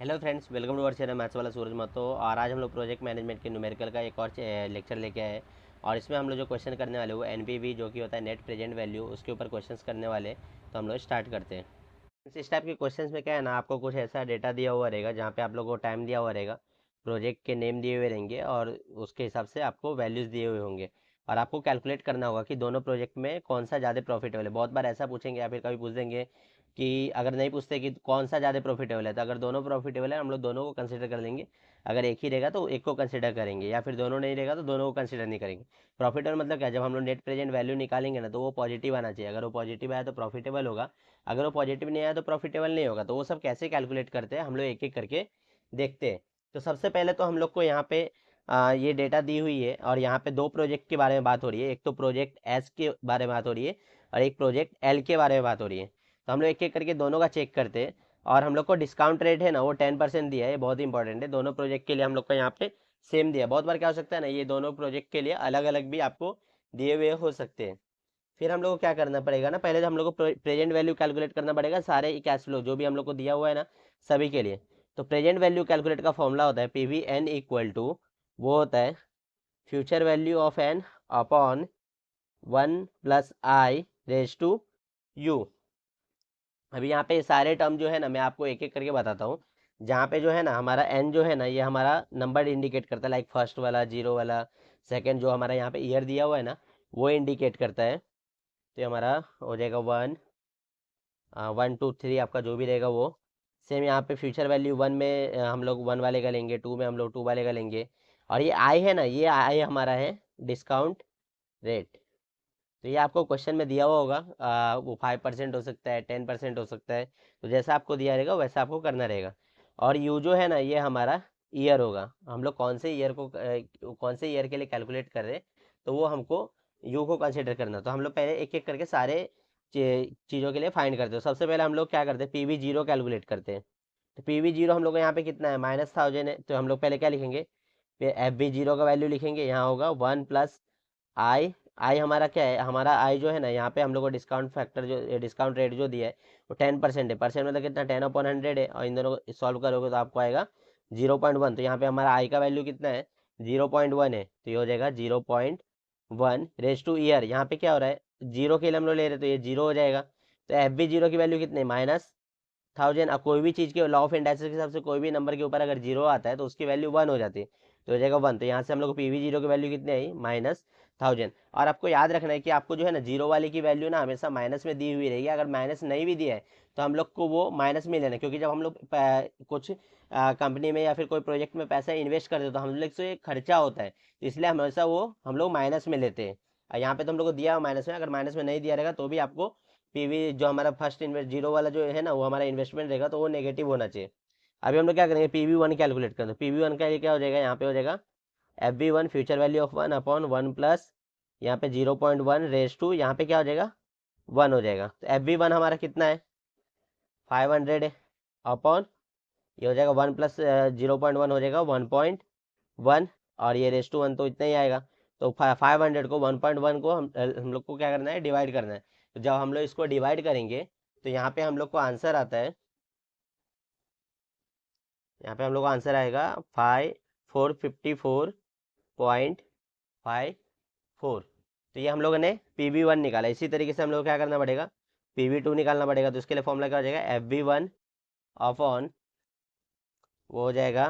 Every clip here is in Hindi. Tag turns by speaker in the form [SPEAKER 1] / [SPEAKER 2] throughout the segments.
[SPEAKER 1] Hello friends, welcome to our channel maths वाला सूरज महतो। और आज हम लोग प्रोजेक्ट मैनेजमेंट के न्यूमेरिकल का एक और लेक्चर लेके आए। और इसमें हम लोग जो क्वेश्चन करने वाले वो एनपीवी जो कि होता है नेट प्रेजेंट वैल्यू, उसके ऊपर क्वेश्चंस करने वाले। तो हम लोग स्टार्ट करते हैं। इस टाइप के क्वेश्चंस में क्या है ना, आपको कुछ ऐसा डेटा दिया हुआ रहेगा जहाँ पे आप लोगों को टाइम दिया हुआ रहेगा, प्रोजेक्ट के नेम दिए हुए रहेंगे और उसके हिसाब से आपको वैल्यूज़ दिए हुए होंगे। और आपको कैलकुलेट करना होगा कि दोनों प्रोजेक्ट में कौन सा ज़्यादा प्रॉफिटेबल है। बहुत बार ऐसा पूछेंगे या फिर कभी पूछ देंगे कि अगर नहीं पूछते कि कौन सा ज़्यादा प्रॉफिटेबल है, तो अगर दोनों प्रॉफिटेबल है हम लोग दोनों को कंसिडर कर लेंगे। अगर एक ही रहेगा तो एक को कंसिडर करेंगे, या फिर दोनों नहीं रहेगा तो दोनों को कंसिडर नहीं करेंगे। प्रॉफिटेबल मतलब क्या, जब हम लोग नेट प्रेजेंट वैल्यू निकालेंगे ना तो वो पॉजिटिव आना चाहिए। अगर वो पॉजिटिव आया तो प्रॉफिटेबल होगा, अगर वो पॉजिटिव नहीं आया तो प्रॉफिटेबल नहीं होगा। तो वो सब कैसे कैलकुलेट करते हैं हम लोग एक एक करके देखते हैं। तो सबसे पहले तो हम लोग को यहाँ पे ये डेटा दी हुई है और यहाँ पे दो प्रोजेक्ट के बारे में बात हो रही है। एक तो प्रोजेक्ट एस के बारे में बात हो रही है और एक प्रोजेक्ट एल के बारे में बात हो रही है। तो हम लोग एक एक करके दोनों का चेक करते हैं। और हम लोग को डिस्काउंट रेट है ना वो 10% दिया है, ये बहुत इंपॉर्टेंट है। दोनों प्रोजेक्ट के लिए हम लोग को यहाँ पे सेम दिया है। बहुत बार क्या हो सकता है ना, ये दोनों प्रोजेक्ट के लिए अलग अलग भी आपको दिए हुए हो सकते हैं। फिर हम लोग को क्या करना पड़ेगा ना, पहले तो हम लोग को प्रेजेंट वैल्यू कैलकुलेट करना पड़ेगा सारे कैश फ्लो जो भी हम लोग को दिया हुआ है ना, सभी के लिए। तो प्रेजेंट वैल्यू कैलकुलेट का फॉर्मूला होता है पीवी एन इक्वल टू, वो होता है future value of n upon 1 + i raise to u. अभी यहाँ पे सारे टर्म जो है ना मैं आपको एक एक करके बताता हूँ। जहाँ पे जो है ना हमारा एन जो है ना, ये हमारा नंबर इंडिकेट करता है, लाइक फर्स्ट वाला, जीरो वाला, सेकंड जो हमारा यहाँ पे ईयर दिया हुआ है ना वो इंडिकेट करता है। तो ये हमारा हो जाएगा 1 2 3 आपका जो भी रहेगा वो। सेम यहाँ पे फ्यूचर वैल्यू वन में हम लोग वन वाले का लेंगे, टू में हम लोग टू वाले का लेंगे। और ये आई है ना, ये आई हमारा है डिस्काउंट रेट। तो ये आपको क्वेश्चन में दिया हुआ होगा, वो 5% हो सकता है, 10% हो सकता है। तो जैसा आपको दिया रहेगा वैसा आपको करना रहेगा। और यू जो है ना ये हमारा ईयर होगा। हम लोग कौन से ईयर को कौन से ईयर के लिए कैलकुलेट कर रहे हैं, तो वो हमको यू को कंसिडर करना। तो हम लोग पहले एक एक करके सारे चीज़ों के लिए फाइंड करते हैं। सबसे पहले हम लोग क्या करते हैं, पी वी जीरो कैलकुलेट करते हैं। तो पी वी जीरो हम लोग को यहाँ पे कितना है, -1000 है। तो हम लोग पहले क्या लिखेंगे, एफ बी जीरो का वैल्यू लिखेंगे। यहाँ होगा 1 + i। आई हमारा क्या है, हमारा आई जो है ना यहाँ पे हम लोग को डिस्काउंट फैक्टर जो डिस्काउंट रेट जो दिया है वो 10% है। परसेंट मतलब कितना, 10/100 है। और इन दोनों को सॉल्व करोगे तो आपको आएगा 0.1। तो यहाँ पे हमारा आई का वैल्यू कितना है, 0.1 है। तो ये हो जाएगा 0.1 रेज टू ईयर। यहाँ पे क्या हो रहा है, जीरो के लिए हम लोग ले रहे हैं तो ये जीरो हो जाएगा। तो एफ बी जीरो की वैल्यू कितनी, -1000। अब कोई भी चीज़ के लॉ ऑफ इंडाइसिस के हिसाब से कोई भी नंबर के ऊपर अगर जीरो आता है तो उसकी वैल्यू वन हो जाती है। तो हो जाएगा वन। तो यहाँ से हम लोग को पी वी जीरो की वैल्यू कितनी आई, -1000। और आपको याद रखना है कि आपको जो है ना जीरो वाले की वैल्यू ना हमेशा माइनस में दी हुई रहेगी। अगर माइनस नहीं भी दिया है तो हम लोग को वो माइनस में लेना है, क्योंकि जब हम लोग कुछ कंपनी में या फिर कोई प्रोजेक्ट में पैसा इन्वेस्ट करते हैं तो हम लोग से एक खर्चा होता है, तो इसलिए हमेशा वो हम लोग माइनस में लेते हैं। यहाँ पे तो हम लोग को दिया हुआ माइनस में, अगर माइनस में नहीं दिया रहेगा तो भी आपको पीवी जो हमारा फर्स्ट इन्वेस्ट जीरो वाला जो है ना वो हमारा इन्वेस्टमेंट रहेगा तो वो नेगेटिव होना चाहिए। अभी हम लोग क्या करेंगे, पीवी वन कैलकुलेट करें। तो पीवी वन का ये क्या हो जाएगा, यहाँ पे हो जाएगा F B one future value of 1/1 plus यहाँ पे 0.1 रेज टू, यहाँ पे क्या हो जाएगा, वन हो जाएगा। तो एफ बी वन हमारा कितना है, 500 है, अपॉन ये हो जाएगा 1 + 0.1 हो जाएगा 1.1। और ये रेज टू 1 तो इतना ही आएगा। तो 500 को 1.1 को हम लोग को क्या करना है, डिवाइड करना है। तो जब हम लोग इसको डिवाइड करेंगे तो यहाँ पे हम लोग को आंसर आता है, यहाँ पे हम लोग को आंसर आएगा 5454.54। तो ये हम लोगों ने पी वी वन निकाला। इसी तरीके से हम लोग को क्या करना पड़ेगा, पी वी टू निकालना पड़ेगा। तो इसके लिए फॉर्मूला क्या हो जाएगा, एफ बी वन अपॉन वो हो जाएगा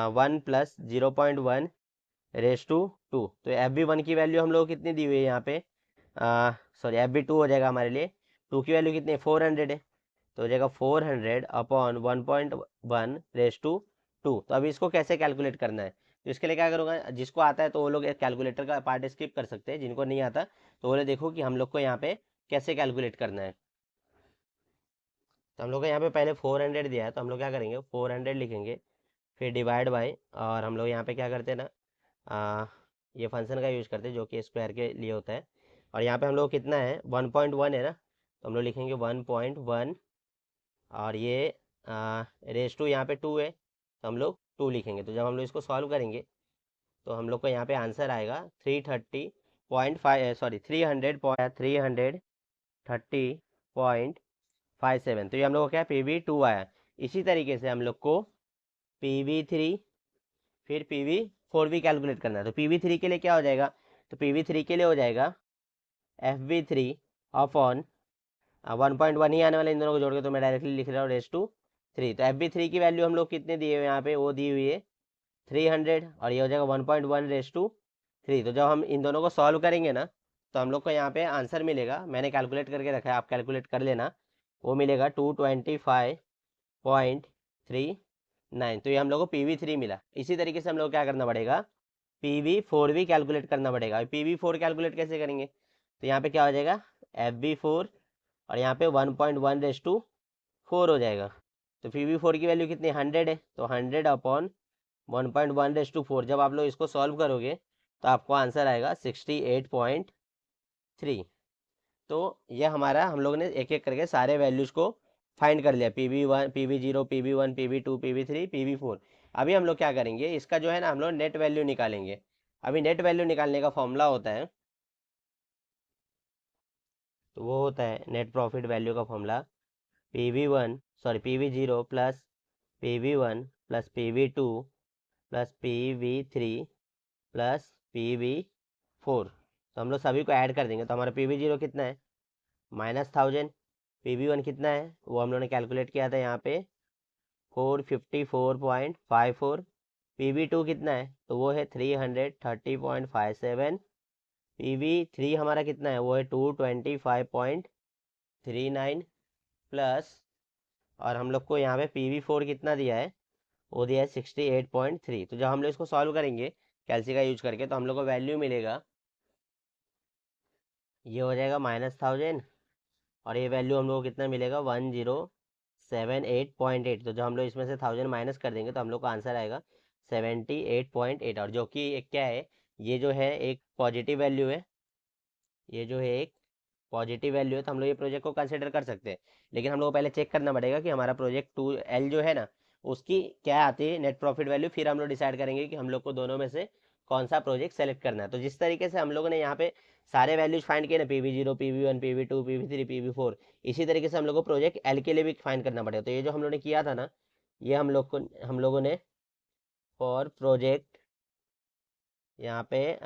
[SPEAKER 1] 1 + 0.1 रेज टू 2। तो एफ बी वन की वैल्यू हम लोग को कितनी दी हुई है यहाँ पे, सॉरी एफ बी टू हो जाएगा हमारे लिए, टू की वैल्यू कितनी है, 400 है। तो हो जाएगा 400 अपॉन 1.1 रेज टू 2। तो अभी इसको कैसे कैलकुलेट करना है, तो इसके लिए क्या करूँगा, जिसको आता है तो वो लोग कैलकुलेटर का पार्ट स्किप कर सकते हैं, जिनको नहीं आता तो वो लोग देखो कि हम लोग को यहाँ पे कैसे कैलकुलेट करना है। तो हम लोग को यहाँ पे पहले 400 दिया है तो हम लोग क्या करेंगे, 400 लिखेंगे, फिर डिवाइड बाय, और हम लोग यहाँ पे क्या करते हैं ना, ये फंक्शन का यूज करते हैं जो कि स्क्वायर के लिए होता है। और यहाँ पे हम लोग कितना है, 1.1 है ना, तो हम लोग लिखेंगे 1.1। और ये रेज टू यहाँ पे 2 है तो हम लोग 2 लिखेंगे। तो जब हम लोग इसको सॉल्व करेंगे तो हम लोग को यहाँ पे आंसर आएगा 330.5, सॉरी 330.57। तो ये हम लोग को क्या, पी वी टू आया। इसी तरीके से हम लोग को PV3, फिर PV4 भी कैलकुलेट करना है। तो PV3 के लिए क्या हो जाएगा, तो PV3 के लिए हो जाएगा FV3 अपॉन 1.1 ही आने वाला इन दोनों को जोड़ के, तो मैं डायरेक्टली लिख रहा हूँ रेस टू 3। तो FV3 की वैल्यू हम लोग कितने दिए हुए यहाँ पे, वो दी हुई है 300, और ये हो जाएगा 1.1/3। तो जब हम इन दोनों को सॉल्व करेंगे ना, तो हम लोग को यहाँ पे आंसर मिलेगा, मैंने कैलकुलेट करके रखा है, आप कैलकुलेट कर लेना, वो मिलेगा 225.39। तो ये हम लोग को PV3 मिला। इसी तरीके से हम लोग क्या करना पड़ेगा, PV4 भी कैलकुलेट करना पड़ेगा। PV4 कैलकुलेट कैसे करेंगे, तो यहाँ पे क्या हो जाएगा FV4, और यहाँ पे 1.1/4 हो जाएगा। तो PV4 की वैल्यू कितनी 100 है, तो 100 अपॉन 1.1/4। जब आप लोग इसको सॉल्व करोगे तो आपको आंसर आएगा 68.3। तो ये हमारा, हम लोग ने एक एक करके सारे वैल्यूज़ को फाइंड कर लिया, PV1, PV0, PV1, PV2, PV3, PV4। अभी हम लोग क्या करेंगे, इसका जो है ना हम लोग नेट वैल्यू निकालेंगे। अभी नेट वैल्यू निकालने का फॉर्मूला होता है, तो वो होता है नेट प्रॉफिट वैल्यू का formula PV0 plus PV1 plus PV2 plus PV3 plus PV4। तो हम लोग सभी को ऐड कर देंगे, तो हमारा PV0 कितना है -1000। PV1 कितना है, वो हम लोग ने कैलकुलेट किया था यहाँ पे 454.54। PV2 कितना है, तो वो है 330.57। PV3 हमारा कितना है, वो है 225.39 प्लस, और हम लोग को यहाँ पे PV4 कितना दिया है, वो दिया है 68.3। तो जब हम लोग इसको सॉल्व करेंगे कैलसी का यूज करके, तो हम लोग को वैल्यू मिलेगा, ये हो जाएगा -1000, और ये वैल्यू हम लोग को कितना मिलेगा 1078.8। तो जब हम लोग इसमें से 1000 माइनस कर देंगे तो हम लोग का आंसर आएगा 78.8, और जो कि एक क्या है, ये जो है एक पॉजिटिव वैल्यू है, ये जो है एक पॉजिटिव वैल्यू है, तो हम लोग ये प्रोजेक्ट को कंसिडर कर सकते हैं। लेकिन हम लोग को पहले चेक करना पड़ेगा कि हमारा प्रोजेक्ट 2L जो है ना, उसकी क्या आती है नेट प्रॉफिट वैल्यू, फिर हम लोग डिसाइड करेंगे कि हम लोग को दोनों में से कौन सा प्रोजेक्ट सेलेक्ट करना है। तो जिस तरीके से हम लोगों ने यहाँ पे सारे वैल्यूज फाइंड किए ना, PV0, PV1, PV2, PV3, PV4, इसी तरीके से हम लोग को प्रोजेक्ट L के लिए भी फाइंड करना पड़ेगा। तो ये जो हम लोग ने किया था ना, ये हम लोगों ने फॉर प्रोजेक्ट यहाँ पे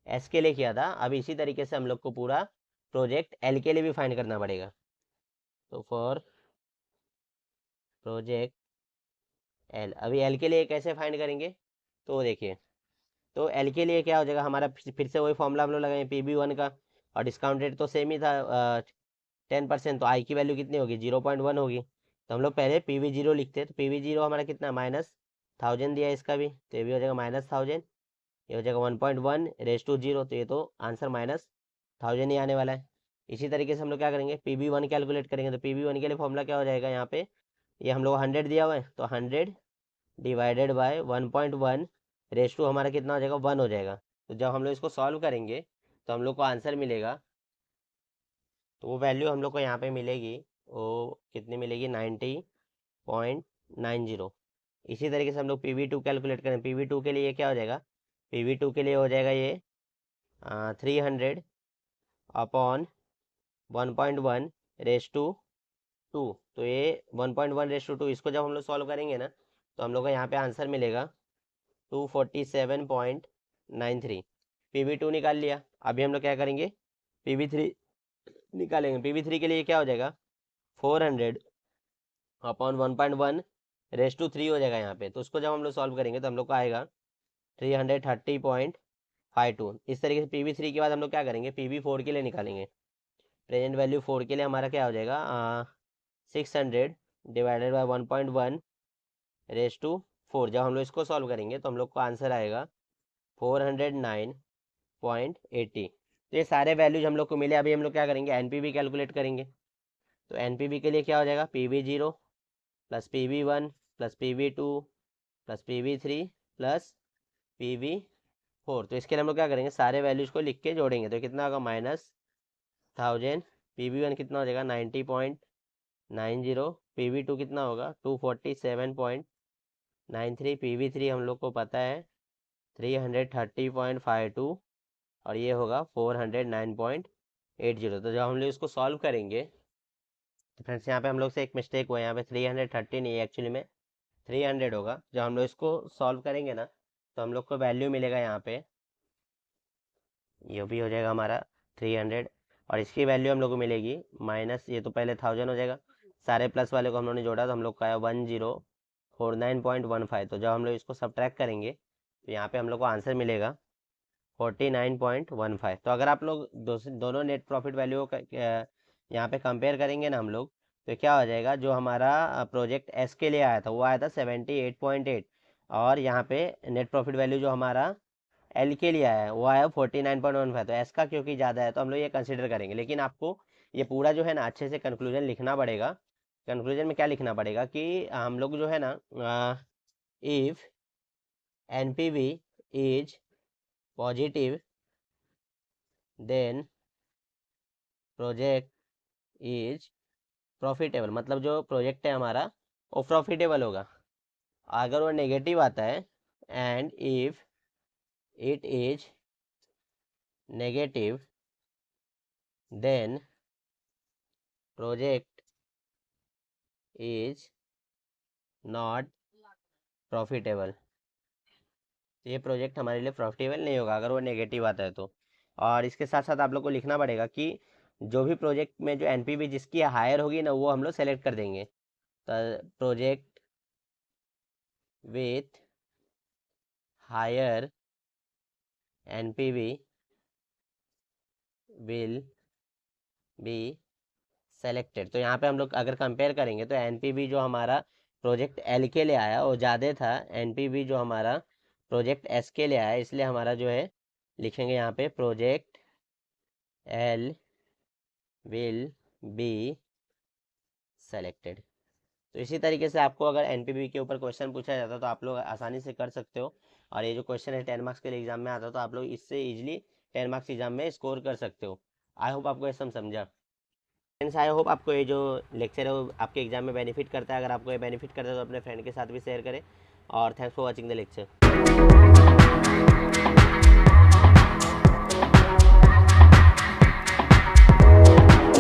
[SPEAKER 1] S के लिए किया था। अब इसी तरीके से हम लोग को पूरा प्रोजेक्ट L के लिए भी फाइंड करना पड़ेगा। तो फॉर प्रोजेक्ट L, अभी L के लिए कैसे फाइंड करेंगे, तो देखिए, तो L के लिए क्या हो जाएगा हमारा, फिर से वही फॉर्मूला हम लोग लगाएंगे PV1 का, और डिस्काउंट रेट तो सेम ही था 10%, तो I की वैल्यू कितनी होगी 0.1 होगी। तो हम लोग पहले PV0 लिखते हैं, तो PV0 हमारा कितना -1000 दिया है, इसका भी, तो ये भी हो जाएगा -1000, ये हो जाएगा 1.1/0। तो ये तो आंसर -1000 ही आने वाला है। इसी तरीके से हम लोग क्या करेंगे, PV1 कैलकुलेट करेंगे। तो PV1 के लिए फॉर्मूला क्या हो जाएगा, यहाँ पे ये हम लोग 100 दिया हुआ है, तो 100 डिवाइडेड बाय 1.1 हमारा कितना हो जाएगा 1 हो जाएगा। तो जब हम लोग इसको सॉल्व करेंगे तो हम लोग को आंसर मिलेगा, तो वो वैल्यू हम लोग को यहाँ पे मिलेगी, वो कितनी मिलेगी 90.90। इसी तरीके से हम लोग PV2 कैलकुलेट करें, PV2 के लिए ये क्या हो जाएगा, PV2 के लिए हो जाएगा ये 300 अपॉन 1.1/2। तो ये 1.1/2, इसको जब हम लोग सॉल्व करेंगे ना, तो हम लोग को यहाँ पे आंसर मिलेगा 247.93। PV2 निकाल लिया। अभी हम लोग क्या करेंगे, PV3 निकालेंगे। PV3 के लिए क्या हो जाएगा 400 अपॉन 1.1/3 हो जाएगा यहाँ पे। तो उसको जब हम लोग सॉल्व करेंगे तो हम लोग को आएगा 330.52। इस तरीके से PV3 के बाद हम लोग क्या करेंगे, PV4 के लिए निकालेंगे। प्रेजेंट वैल्यू 4 के लिए हमारा क्या हो जाएगा 600 डिवाइडेड बाई 1.1/4। जब हम लोग इसको सॉल्व करेंगे तो हम लोग को आंसर आएगा 409.80। तो ये सारे वैल्यूज हम लोग को मिले। अभी हम लोग क्या करेंगे, NPV कैलकुलेट करेंगे। तो NPV के लिए क्या हो जाएगा, PV0 plus PV1 plus PV2 plus PV3 plus PV4। तो इसके लिए हम लोग क्या करेंगे, सारे वैल्यूज को लिख के जोड़ेंगे। तो कितना होगा -1000। PV1 कितना हो जाएगा 90.90। PV2 कितना होगा 247.93। PV3 हम लोग को पता है 330.52, और ये होगा 409.80। तो जब हम लोग इसको सॉल्व करेंगे, तो फ्रेंड्स यहाँ पे हम लोग से एक मिस्टेक हुआ है, यहाँ पे 330 नहीं, एक्चुअली में 300 होगा। जब हम लोग इसको सॉल्व करेंगे ना तो हम लोग को वैल्यू मिलेगा यहाँ पे, ये भी हो जाएगा हमारा 300, और इसकी वैल्यू हम लोग को मिलेगी माइनस, ये तो पहले 1000 हो जाएगा, सारे प्लस वाले को हम लोग ने जोड़ा तो हम लोग का आया 1049.15। तो जब हम लोग इसको सब्ट्रैक्ट करेंगे तो यहाँ पे हम लोग को आंसर मिलेगा 49.15। तो अगर आप लोग दोनों नेट प्रॉफिट वैल्यू को यहाँ पे कंपेयर करेंगे ना हम लोग, तो क्या हो जाएगा, जो हमारा प्रोजेक्ट एस के लिए आया था वो आया था 78.8, और यहाँ पे नेट प्रॉफिट वैल्यू जो हमारा एल के लिए आया है वो आया 49.15। तो एस का क्योंकि ज़्यादा है तो हम लोग ये कंसिडर करेंगे, लेकिन आपको ये पूरा जो है ना अच्छे से कंक्लूजन लिखना पड़ेगा। कंक्लूजन में क्या लिखना पड़ेगा कि हम लोग जो है ना, if NPV is positive then project is profitable, मतलब जो प्रोजेक्ट है हमारा वो प्रॉफिटेबल होगा। अगर वो नेगेटिव आता है, and if it is negative then project is not profitable, ये प्रोजेक्ट हमारे लिए प्रॉफिटेबल नहीं होगा अगर वो नेगेटिव आता है तो। और इसके साथ साथ आप लोग को लिखना पड़ेगा कि जो भी प्रोजेक्ट में जो एनपीवी जिसकी हायर होगी ना वो हम लोग सेलेक्ट कर देंगे। तो project with higher NPV will be selected. तो यहाँ पे हम लोग अगर कंपेयर करेंगे तो एनपीवी जो हमारा प्रोजेक्ट एल के लिए आया वो ज़्यादा था, एनपीवी जो हमारा प्रोजेक्ट एस के लिए आया, इसलिए हमारा जो है लिखेंगे यहाँ पे project L will be selected. तो इसी तरीके से आपको अगर एनपीवी के ऊपर क्वेश्चन पूछा जाता है तो आप लोग आसानी से कर सकते हो, और ये जो क्वेश्चन है 10 मार्क्स के लिए एग्जाम में आता है तो आप लोग इससे इजीली 10 मार्क्स एग्जाम में स्कोर कर सकते हो। आई होप आपको ये सब समझा। फ्रेंड्स, आई होप आपको ये जो लेक्चर है वो आपके एग्जाम में बेनिफिट करता है। अगर आपको ये बेनिफिट करता है तो अपने फ्रेंड के साथ भी शेयर करें, और thanks for watching the lecture.